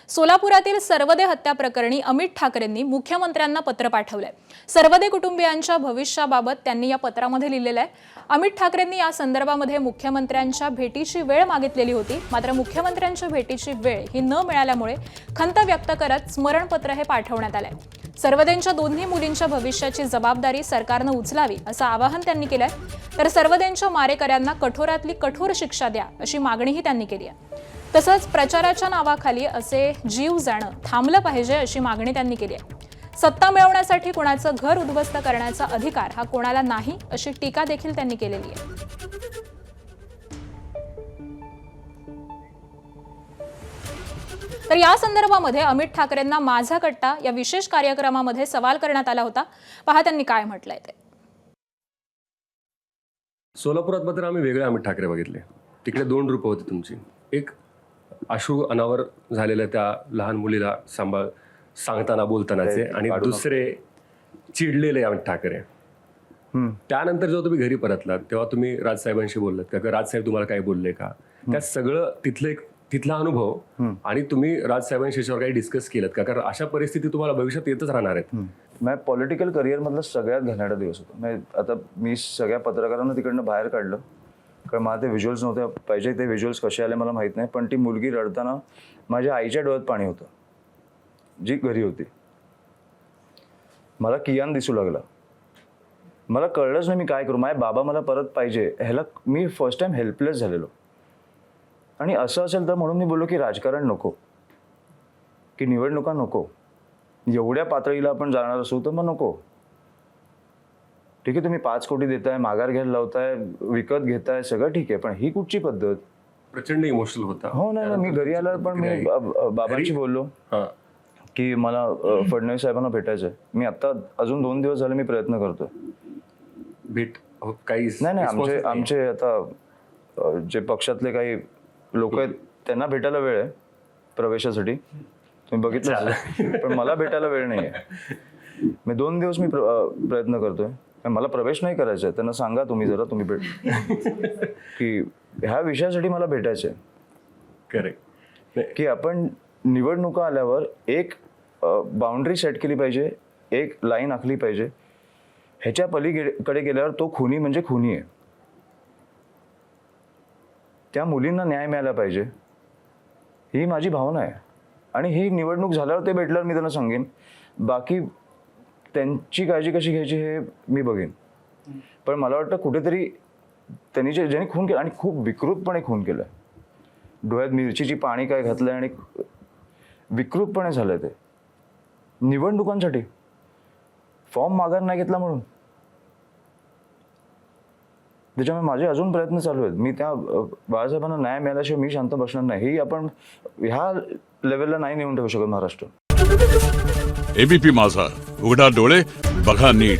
सोलापुरातील सर्वदे हत्या प्रकरणी अमित ठाकरेंनी मुख्यमंत्र्यांना पत्र पाठवलंय। सर्वदे कुटुंबियांच्या भविष्याबाबत त्यांनी या पत्रामध्ये लिहिलेलं आहे। अमित ठाकरेंनी या संदर्भामध्ये मुख्यमंत्र्यांच्या भेटीची वेळ मागितलेली होती, मात्र मुख्यमंत्र्यांच्या भेटीची वेळ ही न मिळाल्यामुळे खंत व्यक्त करत स्मरणपत्र हे पाठवण्यात आलंय। सर्वदेंच्या दोन्ही मुलींच्या भविष्याची जबाबदारी सरकारनं उचलावी असं आवाहन त्यांनी केलंय। तर सर्वदेंच्या मारेकऱ्यांना कठोरातली कठोर शिक्षा द्या अशी मागणीही त्यांनी केली आहे। तसंच प्रचाराच्या नावाखाली असे जीव जाणं थांबलं पाहिजे अशी मागणी त्यांनी केली आहे। सत्ता मिळवण्यासाठी कोणाचं घर उद्ध्वस्त करण्याचा अधिकार हा कोणाला नाही अशी टीका देखील त्यांनी केलेली आहे। तर या संदर्भामध्ये अमित ठाकरेंना माझा कट्टा या विशेष कार्यक्रमामध्ये सवाल करण्यात आला होता। पहा त्यांनी काय म्हटलंय ते। सोलापुरात मात्र आम्ही वेगळे अमित ठाकरे बघितले। तिकडे दोन रूप होती तुमची। एक अश्रू अनावर झालेल्या त्या लहान मुलीला सांगताना बोलतानाचे, आणि दुसरे चिडलेले अमित ठाकरे। त्यानंतर जेव्हा तुम्ही घरी परतलात तेव्हा तुम्ही राजसाहेबांशी बोललात का? राजसाहेब तुम्हाला काय बोलले का? त्या सगळं तिथला अनुभव आणि तुम्ही राजसाहेबांशी याच्यावर काही डिस्कस केलं का? कारण अशा परिस्थिती तुम्हाला भविष्यात येतच राहणार आहेत। माझ्या पॉलिटिकल करिअर मधला सगळ्यात घाणेरडा दिवस होता। आता मी सगळ्या पत्रकारांना तिकडनं बाहेर काढलं, कारण मला ते व्हिज्युअल्स नव्हते पाहिजे। ते व्हिज्युअल्स कसे आले मला माहित नाही, पण ती मुलगी रडताना माझ्या आईच्या डोळ्यात पाणी होतं, जी घरी होती। मला कियान दिसू लागला, मला कळलंच नाही मी काय करू। माझे बाबा मला परत पाहिजे, ह्याला मी फर्स्ट टाइम हेल्पलेस झालेलो। आणि असं असेल तर म्हणून मी बोललो की राजकारण नको, की निवडणुका नको, एवढ्या पातळीला आपण जाणार असू तर मग नको। ठीक आहे, तुम्ही 5 कोटी देताय, माघार घ्यायला लावताय, विकत घेताय, सगळं ठीक आहे, पण ही कुठची पद्धत? प्रचंड इमोशनल होता। हो नाही, मी घरी आल्यावर पण मी बाबांशी बोललो की मला फडणवीस साहेबांना भेटायचंय। मी आता अजून 2 दिवस झाले मी प्रयत्न करतोय। भेट काही नाही, आमचे आता जे पक्षातले काही लोक आहेत त्यांना भेटायला वेळ आहे प्रवेशासाठी, तुम्ही बघितलं, पण मला भेटायला वेळ नाही आहे। मी 2 दिवस मी प्रयत्न करतोय, मला प्रवेश नाही करायचा आहे। त्यांना सांगा तुम्ही भेट की ह्या विषयासाठी मला भेटायचं आहे। करेक्ट की आपण निवडणुका आल्यावर एक बाउंड्री सेट केली पाहिजे, एक लाईन आखली पाहिजे। ह्याच्या पलीकडे गेल्यावर तो खुनी म्हणजे खुनी आहे। त्या मुलींना न्याय मिळाला पाहिजे, ही माझी भावना आहे। आणि ही निवडणूक झाल्यावर ते भेटल्यावर मी त्यांना सांगेन, बाकी त्यांची काळजी कशी घ्यायची हे मी बघेन। पण मला वाटतं कुठेतरी त्यांनी ज्यांनी खून केला, आणि खूप विकृतपणे खून केलं, डोळ्यात मिरचीची पाणी काय घातलंय आणि विकृतपणे झालंय ते निवडणुकांसाठी। फॉर्म माघार नाही घेतला म्हणून। त्याच्यामुळे माझे अजून प्रयत्न चालू आहेत। मी त्या बाळासाहेबांना न्याय मिळाल्याशिवाय मी शांत बसणार नाही। ही आपण ह्या लेवलला नाही नेऊन ठेवू शकत महाराष्ट्र। एबीपी माझा, उघडा डोळे बघा नीट।